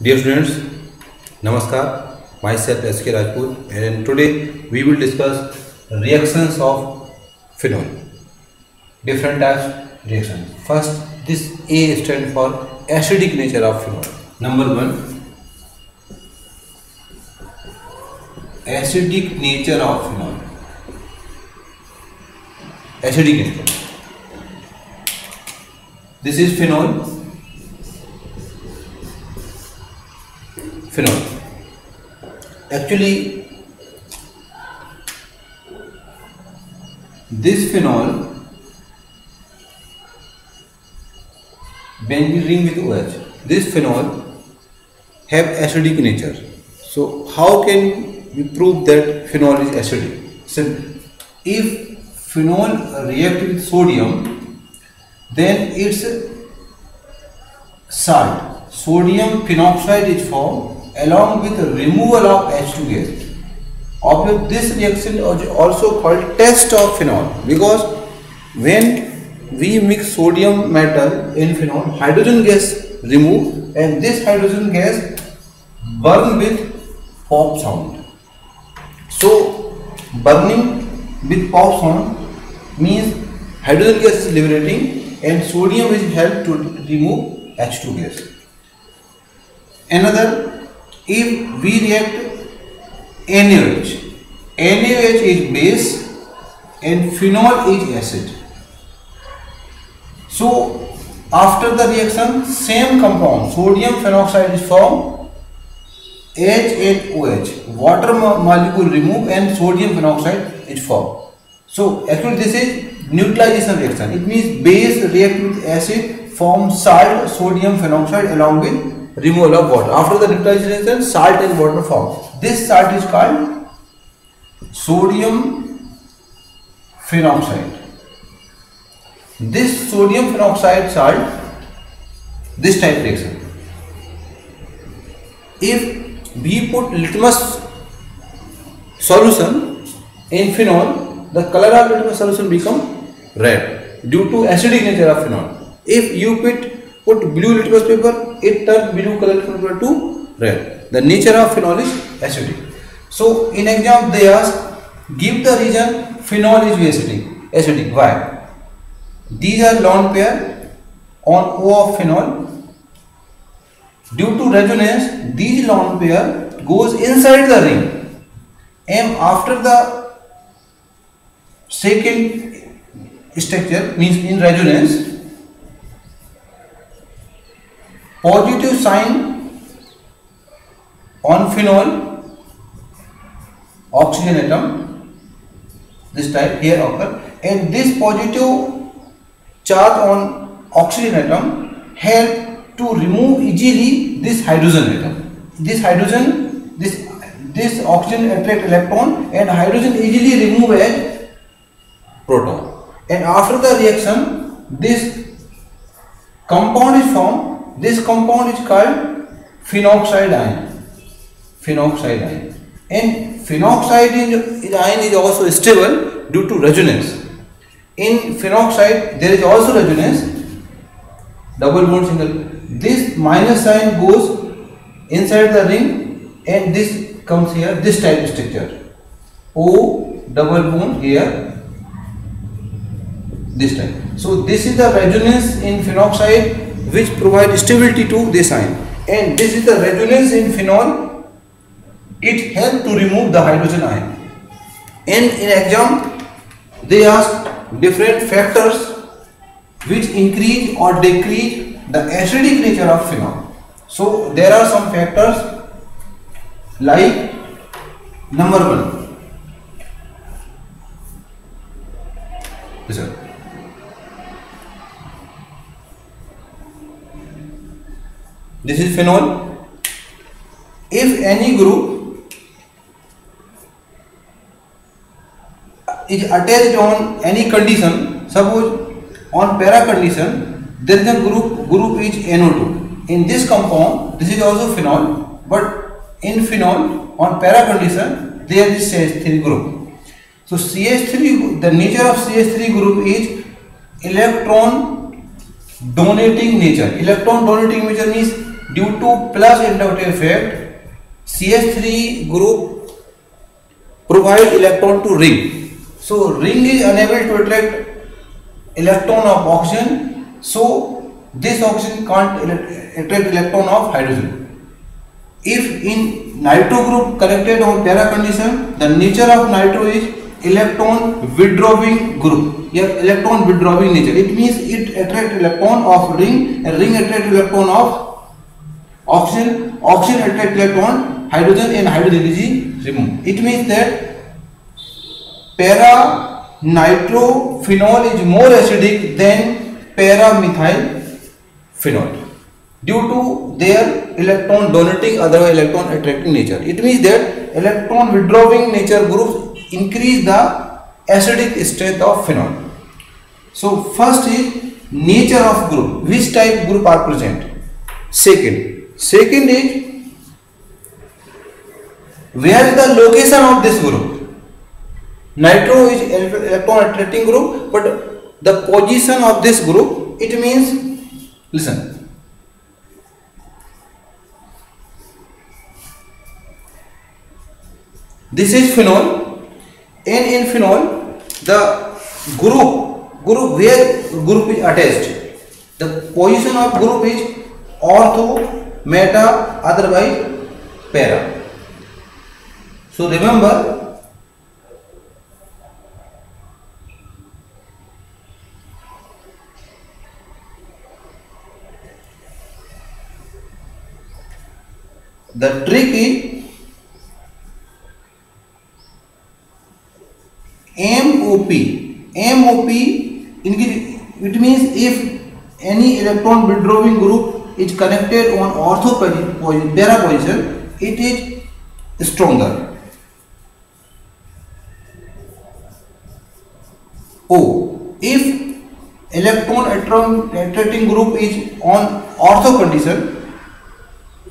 Dear students, Namaskar. Myself S.K. Rajput, and today we will discuss reactions of phenol. Different types of reactions. First, this A stands for acidic nature of phenol. Number one, acidic nature of phenol. Acidic nature. This is phenol. Phenol. Actually, this phenol, when we ring with OH, this phenol have acidic nature. So how can we prove that phenol is acidic? Simple. If phenol react with sodium, then its salt, sodium phenoxide, is formed along with the removal of H2 gas. Obviously, this reaction is also called test of phenol, because when we mix sodium metal in phenol, hydrogen gas remove, and this hydrogen gas burn with pop sound. So burning with pop sound means hydrogen gas is liberating and sodium is helped to remove H2 gas. Another, if we react NaOH, NaOH is base and phenol is acid. So after the reaction, same compound, sodium phenoxide, is formed, H and OH, water molecule remove and sodium phenoxide is formed. So actually this is neutralization reaction. It means base react with acid, form salt, sodium phenoxide along with removal of water. After the neutralization, salt and water form. This salt is called sodium phenoxide. This sodium phenoxide salt, this type reaction. If we put litmus solution in phenol, the color of litmus solution become red due to acidic nature of phenol. If you put blue litmus paper, it turns blue color paper to red. The nature of phenol is acidic. So in exam they ask, give the reason phenol is acidic. Acidic. Why? These are lone pair on O of phenol. Due to resonance, these lone pair goes inside the ring, and after the second structure, means in resonance, positive sign on phenol, oxygen atom, this type here occur, and this positive charge on oxygen atom help to remove easily this hydrogen atom. This hydrogen, this oxygen attract electron and hydrogen easily remove as proton. And after the reaction, this compound is formed. This compound is called phenoxide ion. Phenoxide ion. And phenoxide ion is also stable due to resonance. In phenoxide there is also resonance, double bond single. This minus sign goes inside the ring and this comes here, this type structure. O double bond here, this type. So this is the resonance in phenoxide which provides stability to this ion, and this is the resonance in phenol. It helps to remove the hydrogen ion. And in exam they ask different factors which increase or decrease the acidic nature of phenol. So there are some factors like number one, this is phenol. If any group is attached on any condition, suppose on para condition, there is a group is NO2. In this compound, this is also phenol, but in phenol on para condition there is CH3 group. So CH3, the nature of CH3 group is electron donating nature. Electron donating nature means due to plus inductive effect, CH3 group provide electron to ring. So ring is unable to attract electron of oxygen, so this oxygen can't attract electron of hydrogen. If in nitro group connected on para condition, the nature of nitro is electron withdrawing group. Here electron withdrawing nature. It means it attract electron of ring, and ring attract electron of oxygen. Oxygen attract electron hydrogen, and hydrogen is removed. It means that para nitro phenol is more acidic than para methyl phenol due to their electron donating, otherwise electron attracting nature. It means that electron withdrawing nature groups increase the acidic strength of phenol. So first is nature of group, which type group are present. Second is where is the location of this group. Nitro is electron attracting group, but the position of this group, it means, listen, this is phenol, and in phenol the group where group is attached, the position of group is ortho, meta, otherwise para. So remember, the trick is MOP. It means if any electron withdrawing group is connected on ortho para position, it is stronger. O. If electron attracting group is on ortho condition,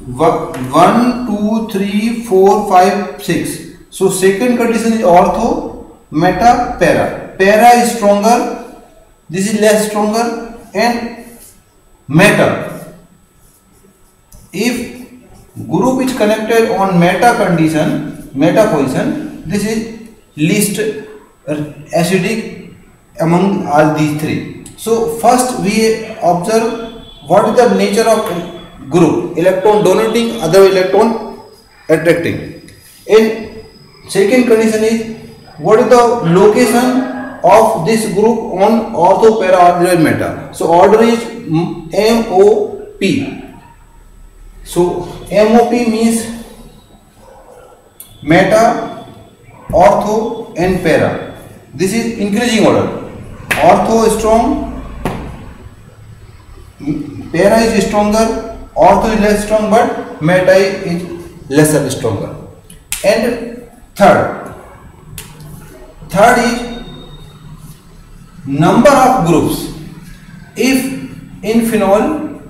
1, 2, 3, 4, 5, 6. So second condition is ortho, meta, para. Para is stronger, this is less stronger, and meta. If group is connected on meta condition, meta position, this is least acidic among all these three. So first we observe what is the nature of group, electron donating, other electron attracting. And second condition is what is the location of this group on ortho, para, or meta. So order is MOP. So MOP means meta, ortho, and para. This is increasing order. Ortho is strong, para is stronger, ortho is less strong, but meta is lesser stronger. And third is number of groups. If in phenol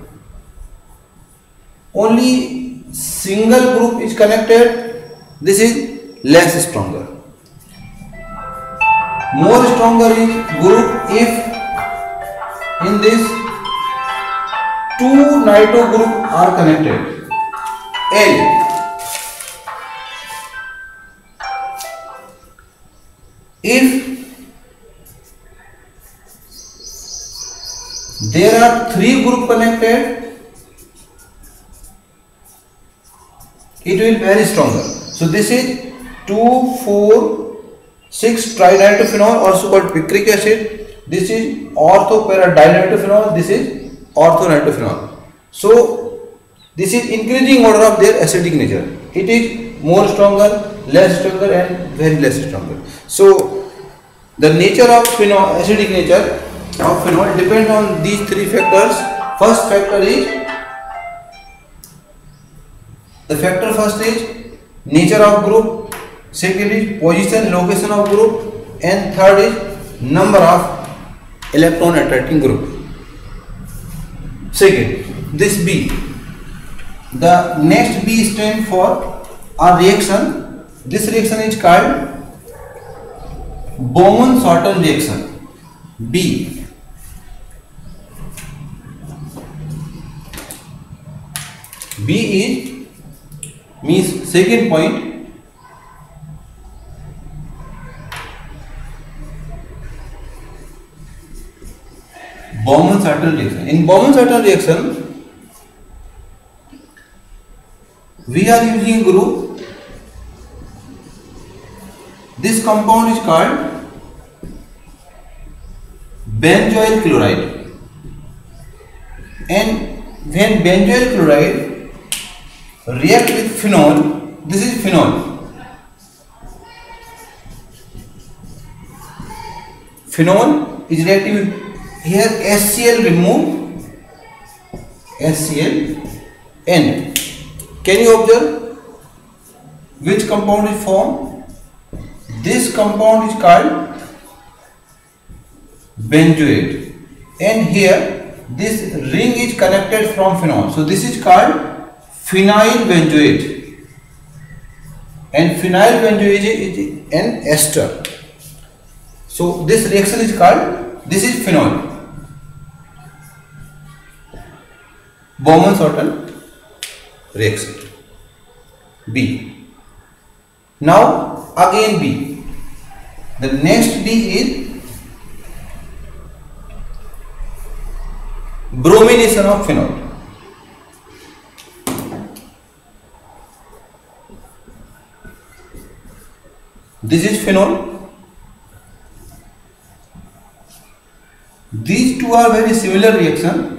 only single group is connected, this is less stronger. More stronger is group if in this two nitro group are connected. L. If there are three group connected, it will be very stronger. So this is 2, 4, 6 trinitrophenol, also called picric acid. This is ortho para dinitrophenol. This is ortho nitrophenol. So this is increasing order of their acidic nature. It is more stronger, less stronger, and very less stronger. So the nature of phenol, acidic nature of phenol depends on these three factors. First factor is nature of group, second is position, location of group, and third is number of electron attracting group. Second, this B. The next B stands for a reaction. This reaction is called Bowman-Shorten reaction. B. B is means second point. Baumann-Sartre reaction. In Baumann-Sartre reaction, we are using a group. This compound is called benzoyl chloride. And when benzoyl chloride react with phenol, this is phenol. Phenol is reacting with, here HCl remove HCl, and can you observe which compound is formed? This compound is called benzoate, and here this ring is connected from phenol, so this is called phenyl benzoate, and phenyl benzoate is an ester. So this reaction is called, this is phenol. Baumann-Sartre reaction. B. Now again B. The next B is bromination of phenol. This is phenol. These two are very similar reaction.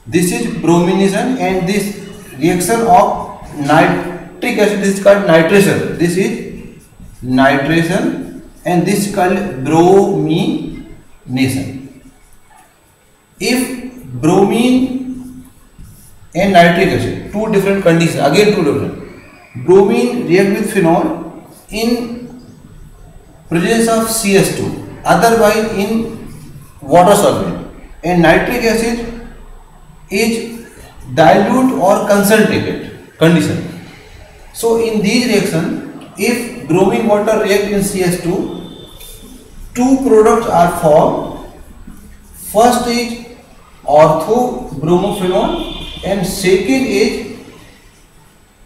This is bromination, and this reaction of nitric acid, this is called nitration. This is nitration, and this is called bromination. If bromine and nitric acid, two different conditions, again two different. Bromine react with phenol in presence of CS2, otherwise in water solvent, and nitric acid is dilute or concentrated condition. So in these reaction, if bromine water react in CS2, two products are formed. First is orthobromophenol, and second is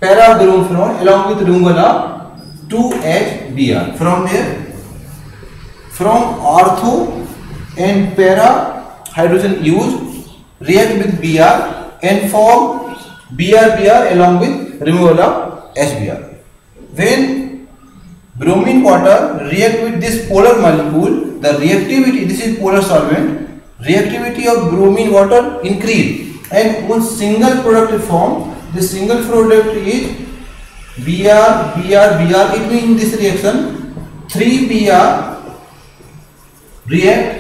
parabromophenol along with removal of 2HBr. From where? From ortho and para, hydrogen used react with Br and form BrBr along with removal of HBr. When bromine water react with this polar molecule, the reactivity, this is polar solvent, reactivity of bromine water increase, and one single product is formed. The single product is Br, Br. It means in this reaction 3Br react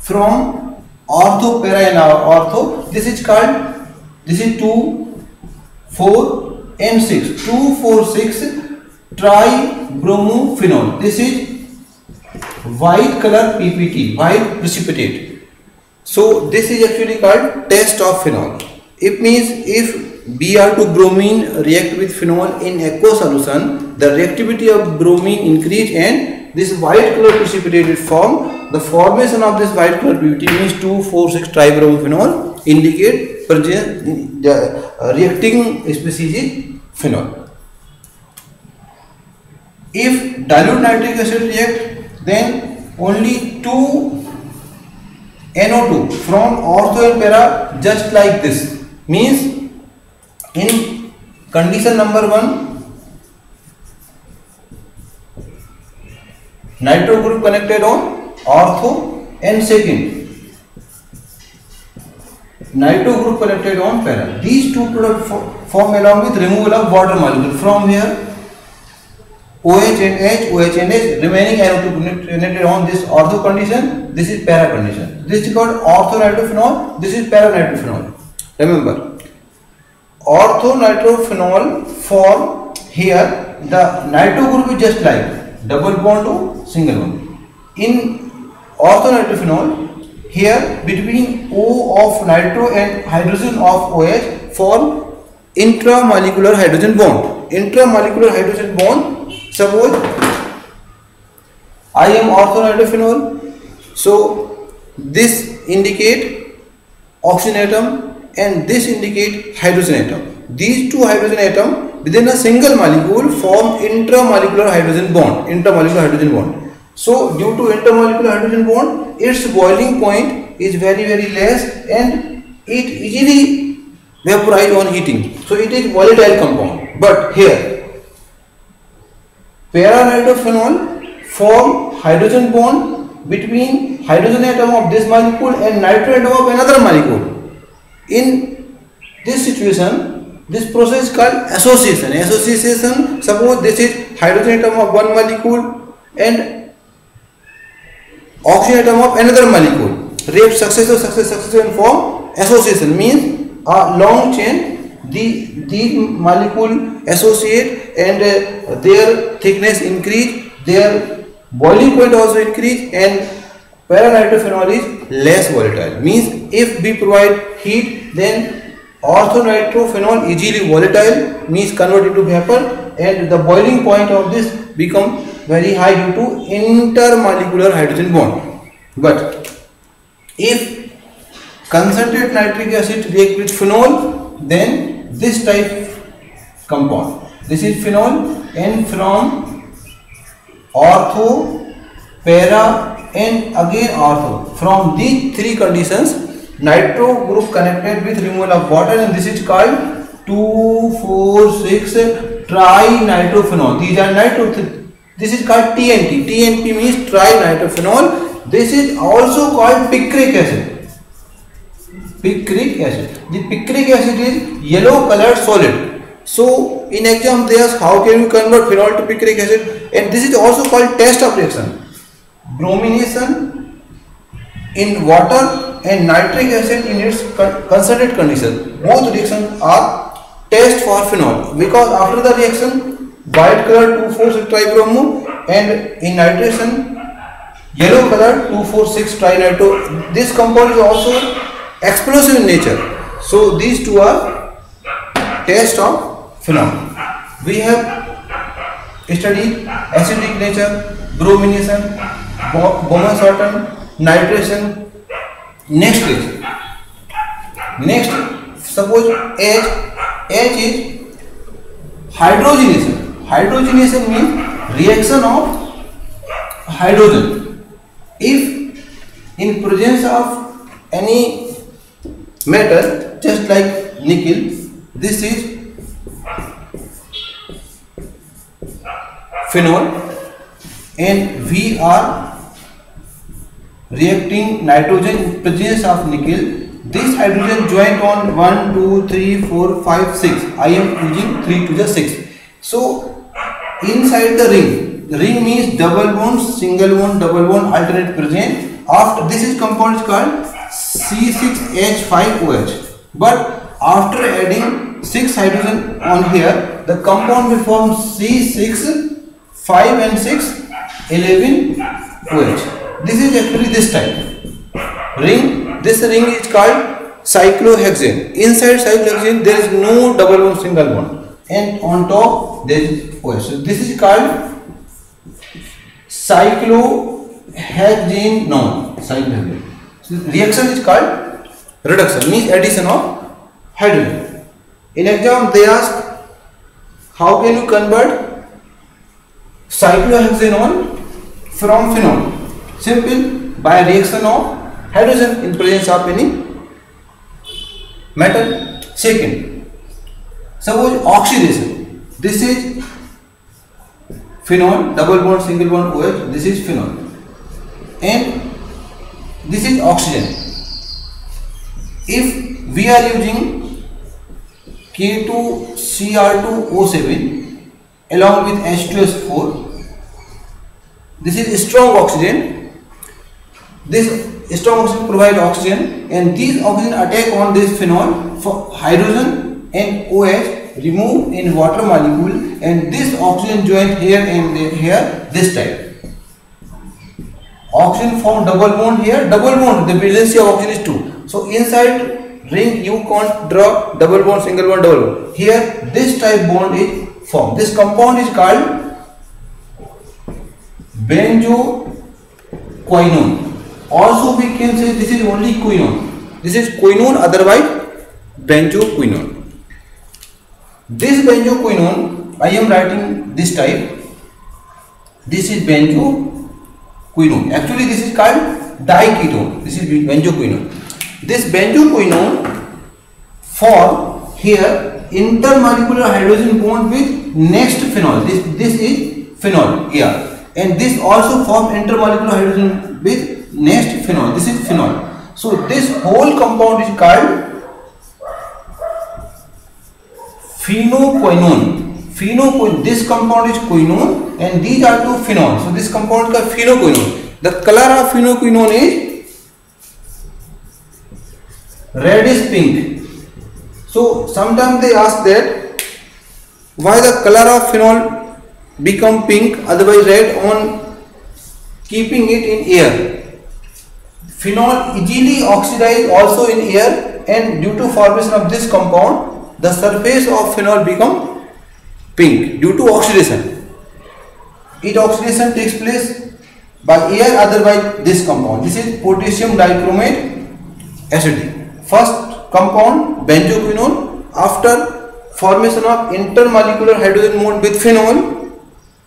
from ortho, para and ortho. This is called, this is 2, 4 and 6. 2, 4, 6 tribromophenol. This is white color PPT, white precipitate. So this is actually called test of phenol. It means if Br2 bromine react with phenol in aqueous solution, the reactivity of bromine increase and this white color precipitate is formed. The formation of this white color PPT means 2, 4, 6 tribromophenol indicate reacting species is phenol. If dilute nitric acid react, then only 2 NO2 from ortho and para, just like this. Means in condition number 1, nitro group connected on ortho, and second nitro group connected on para. These two products form along with removal of water molecule. From here OH and H, OH and H, remaining NO2 connected on this ortho condition. This is para condition. This is called ortho nitrophenol. This is para nitrophenol. Remember, ortho nitrophenol form here. The nitro group is just like double bond to single bond. In ortho nitrophenol, here between O of nitro and hydrogen of OH form intramolecular hydrogen bond. Intramolecular hydrogen bond. Suppose I am ortho nitrophenol, so this indicate oxygen atom and this indicate hydrogen atom. these two hydrogen atoms within a single molecule form intramolecular hydrogen bond. So due to intermolecular hydrogen bond, its boiling point is very less and it easily vaporize on heating. So it is volatile compound. But here para-nitrophenol form hydrogen bond between hydrogen atom of this molecule and nitrogen atom of another molecule. In this situation, this process is called association. Association, suppose this is hydrogen atom of one molecule and oxygen atom of another molecule. React successive and form association, means a long chain. These molecule associate and their thickness increase, their boiling point also increase, and para-nitrophenol is less volatile. Means if we provide heat, then orthonitrophenol easily volatile, means convert into vapor, and the boiling point of this become very high due to intermolecular hydrogen bond. But if concentrated nitric acid react with phenol, then this type compound, this is phenol, and from ortho, para and again ortho, from these three conditions nitro group connected with removal of water, and this is called 2,4,6 trinitrophenol. These are nitro. This is called TNT. TNP means trinitrophenol. This is also called picric acid. Picric acid. The picric acid is yellow colored solid. So in exam they ask how can you convert phenol to picric acid, and this is also called test of reaction. Bromination in water and nitric acid in its concentrated condition. Both reactions are test for phenol, because after the reaction white color 2,4,6 tribromo and in nitration yellow color 2,4,6 trinitro. This compound is also explosive in nature. So these two are test of phenol. We have studied acidic nature, bromination, Bowman-Norton, nitration. Next suppose H is hydrogenation. Hydrogenation means reaction of hydrogen. If in presence of any metal, just like nickel, this is phenol, and we are reacting nitrogen in presence of nickel. This hydrogen joint on 1, 2, 3, 4, 5, 6. I am using 3 to the 6. So inside the ring means double bond, single bond, double bond, alternate present. After this is compound is called C6H5OH. But after adding 6 hydrogen on here, the compound will form C6, 5 and 6, 11 OH. This is actually this type ring. This ring is called cyclohexane. Inside cyclohexane there is no double bond, single bond, and on top there is OH. So this is called cyclohexane. So reaction is called reduction, means addition of hydrogen. In exam they ask how can you convert cyclohexane from phenol? Simple, by reaction of hydrogen in presence of any metal. Second, suppose oxidation. This is phenol, double bond, single bond, OH. This is phenol, and this is oxygen. If we are using K2Cr2O7 along with H2S4, this is strong oxygen. This strong oxygen provides oxygen, and these oxygen attack on this phenol for hydrogen and OH remove in water molecule, and this oxygen joint here and here, this type. Oxygen form double bond here, double bond, the valency of oxygen is 2. So inside ring you can't draw double bond, single bond, double bond. Here this type bond is formed. This compound is called benzoquinone. Also we can say this is only quinone. This is quinone, otherwise benzoquinone. This benzoquinone, I am writing this type. This is benzoquinone. Actually, this is called diketone. This is benzoquinone. This benzoquinone form here intermolecular hydrogen bond with next phenol. This is phenol here, and this also form intermolecular hydrogen with next phenol. This is phenol. So this whole compound is called phenoquinone. This compound is quinone and these are two phenol. So this compound is called phenoquinone. The color of phenoquinone is reddish pink. So sometimes they ask that why the color of phenol become pink, otherwise red, on keeping it in air. Phenol easily oxidize also in air, and due to formation of this compound, the surface of phenol become pink due to oxidation. Its oxidation takes place by air, otherwise this compound. This is potassium dichromate acetic. First compound benzoquinone, after formation of intermolecular hydrogen bond with phenol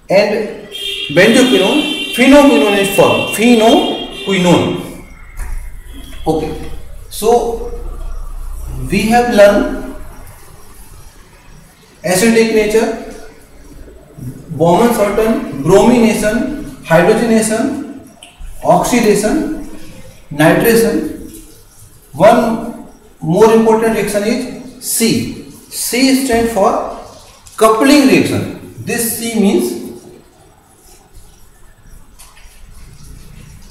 and benzoquinone, phenoquinone is formed. Phenoquinone. Okay, so we have learned acidic nature, Bowman-Merton, bromination, hydrogenation, oxidation, nitration. One more important reaction is C. C stands for coupling reaction. This C means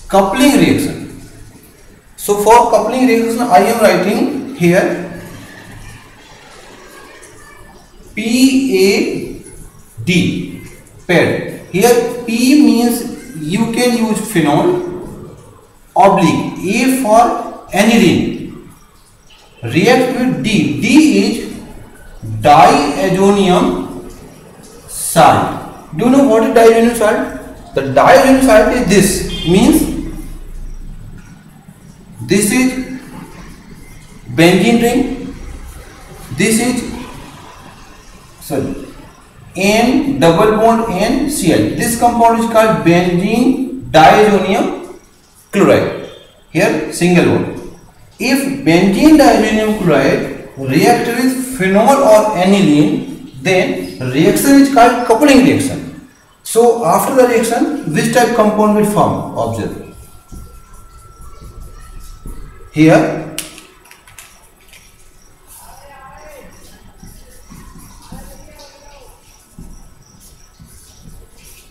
coupling reaction. So for coupling reaction, I am writing here PAD, paired. Here P means you can use phenol, oblique, A for aniline. React with D. D is diazonium salt. Do you know what is diazonium salt? The diazonium salt is this. Means this is benzene ring. This is N double bond N Cl. This compound is called benzene diazonium chloride. Here single bond. If benzene diazonium chloride react with phenol or aniline, then reaction is called coupling reaction. So after the reaction, which type compound will form? Observe. Here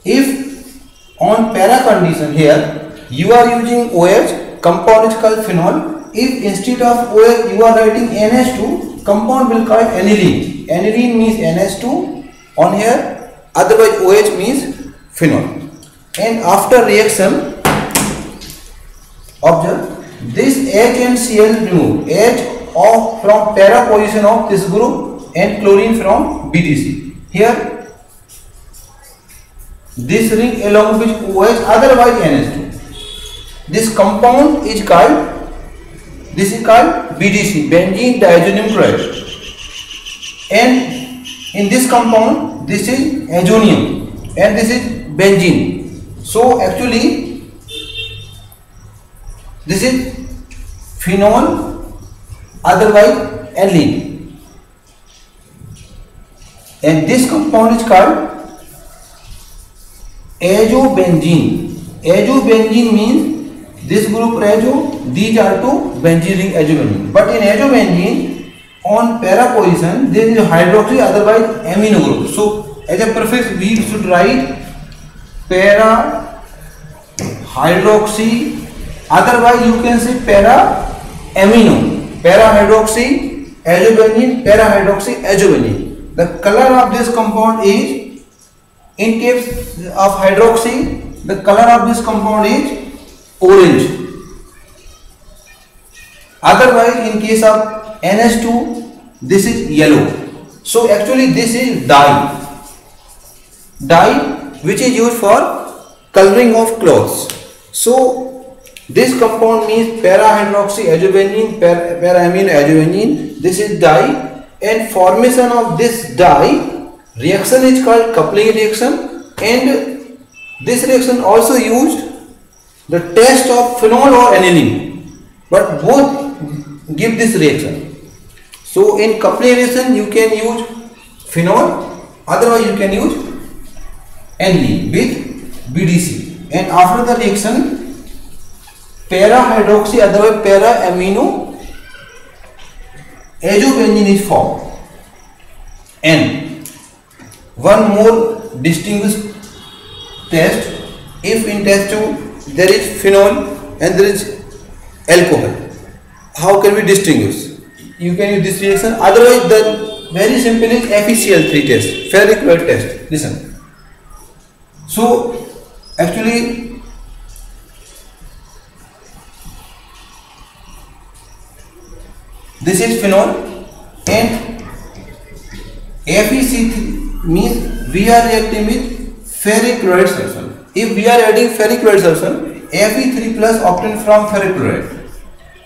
if on para condition, here you are using OH, compound is called phenol. If instead of OH you are writing NH2, compound will call aniline. Aniline means NH2 on here, otherwise OH means phenol. And after reaction, observe, this H and Cl removed. H of from para position of this group and chlorine from BDC. Here this ring along with OH, otherwise NH2. This compound is called, this is called BDC, benzene diazonium chloride. And in this compound, this is azonium and this is benzene. So actually this is phenol, otherwise aniline. And this compound is called azobenzene. Azobenzene means this group azo, these are two benzene ring azobenzene. But in azobenzene, on para position there is hydroxy, otherwise amino group. So as a prefix we should write para hydroxy, otherwise you can say para amino, para hydroxy azobenzene, para hydroxy azobenzene. The color of this compound is, in case of hydroxy, the color of this compound is orange. Otherwise, in case of NH2, this is yellow. So actually this is dye which is used for coloring of clothes. So this compound means para hydroxy azobenzene, para amino azobenzene. This is dye and formation of this dye reaction is called coupling reaction, and this reaction also used the test of phenol or aniline, but both give this reaction. So in coupling reaction you can use phenol, otherwise you can use aniline with BDC, and after the reaction para hydroxy otherwise para amino azobenzene is formed. And one more distinguished test, if in test 2 there is phenol and there is alcohol, how can we distinguish? You can use this reaction, otherwise the very simple is FeCl3 test, ferric chloride test. Listen. So actually this is phenol and FeC3 means we are reacting with ferric chloride solution. If we are adding ferric chloride solution, Fe3 plus obtained from ferric chloride.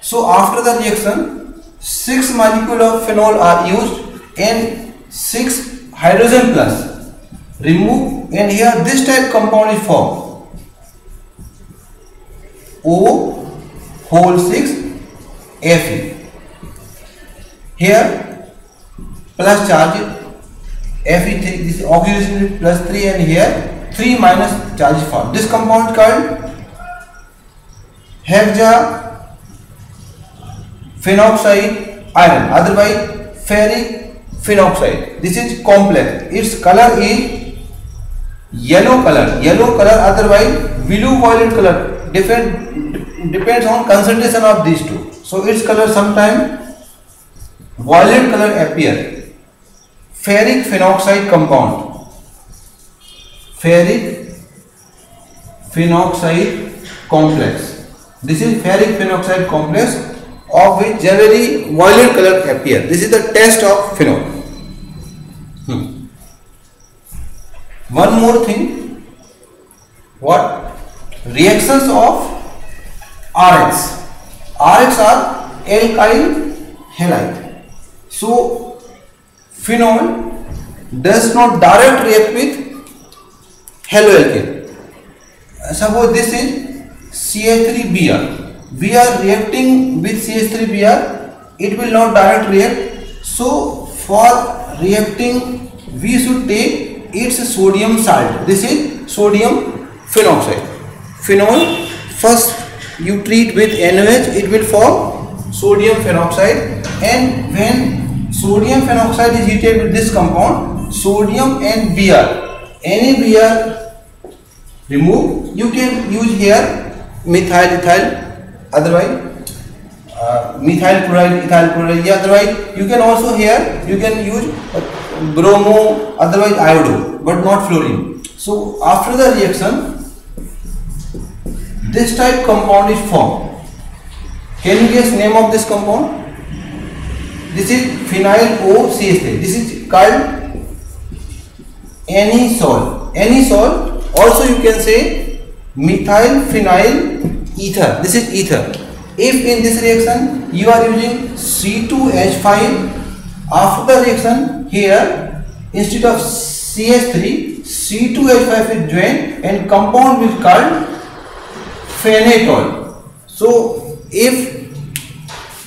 So after the reaction 6 molecules of phenol are used and 6 hydrogen plus remove, and here this type compound is formed, O whole 6 Fe. Here plus charge Fe3, this is oxidation plus 3, and here 3 minus charge is formed. This compound called hexa phenoxide iron, otherwise ferric phenoxide. This is complex. Its color is yellow color, otherwise blue violet color. Depends on concentration of these two. So its color sometimes violet color appear. Ferric phenoxide compound. Ferric phenoxide complex. This is ferric phenoxide complex, of which generally violet color appear. This is the test of phenol. One more thing. What? Reactions of RX. RX are alkyl halide. So phenol does not direct react with haloalkane. Suppose this is CH3Br. We are reacting with CH3Br. It will not direct react. So for reacting, we should take its sodium salt. This is sodium phenoxide. Phenol first you treat with NaOH, it will form sodium phenoxide, and when sodium phenoxide is heated with this compound, sodium and Br, any Br remove, you can use here methyl ethyl, otherwise methyl chloride, ethyl chloride, otherwise you can also here you can use bromo, otherwise iodo, but not fluorine. So after the reaction this type compound is formed. Can you guess name of this compound? This is phenyl OCH3. This is called anisole. Anisole, also you can say methyl phenyl ether. This is ether. If in this reaction you are using C2H5, after the reaction here instead of CH3, C2H5 is joined and compound will called phenatol. So if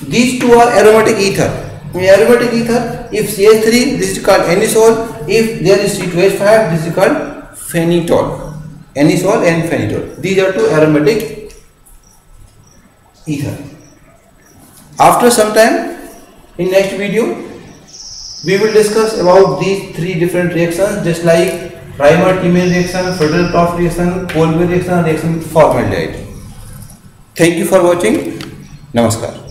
these two are aromatic ether, if CH3, this is called anisole, if there is C2H5, this is called phenitol. Anisole and phenitol, these are two aromatic ether. After some time, in next video we will discuss about these three different reactions, just like Reimer-Thieme reaction, Friedel-Crafts reaction, Kolbe reaction, reaction with formaldehyde. Thank you for watching. Namaskar.